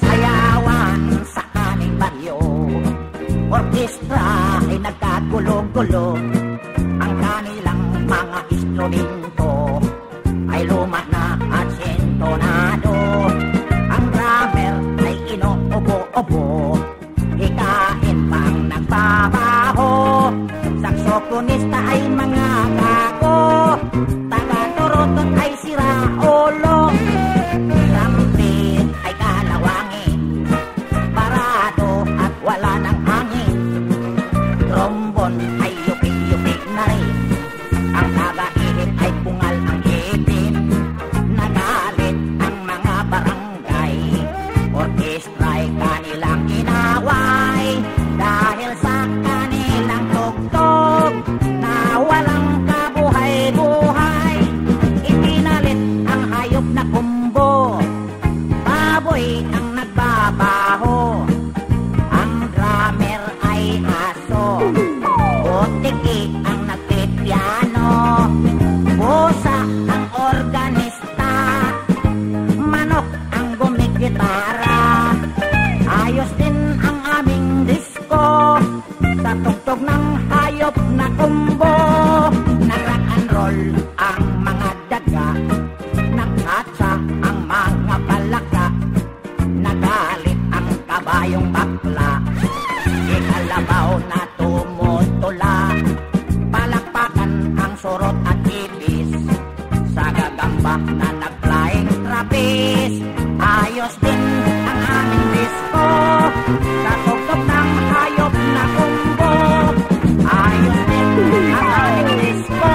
Sayawan sa aming baryo, orkestra ay nagkagulo-gulo. Ang kanilang mga instrumento ay luma na at sintonado. Ang drummer ay inuubo-ubo, hikain pang nagbabaho. Saksoponista ay mga kako, taga-turutot ay sira-ulo. Trumpet ay kalawangin, parado at wala ng hangin. Trombon ay yupik-yupik na rin, ang taga-ihip ay pungal ang ipin. Nagalit ang mga barangay, orkestra ay kanilang inaway. Dahil sa kanilang tugtog na walang kabuhay-buhay, itinalit ang hayop na kumbo, baboy ang nagbabaho. Ang drummer ay aso, butiki ang nagpipiano, busa ang organista, manok ang gumigitara. Ayos din ang aming disco sa tugtog ng hayop na kumbo. Nag-rock and roll ang mga daga, nagkatsa ang mga palaka. Nagalit ang kabayong bakla, ikalabaw na tumutula. Palakpakan ang surot at ibis, sa gagamba na nag-flying trapeze. Ayos din ang aming disco sa tugtog ng hayop na kumbo. Ayos din ang aming disco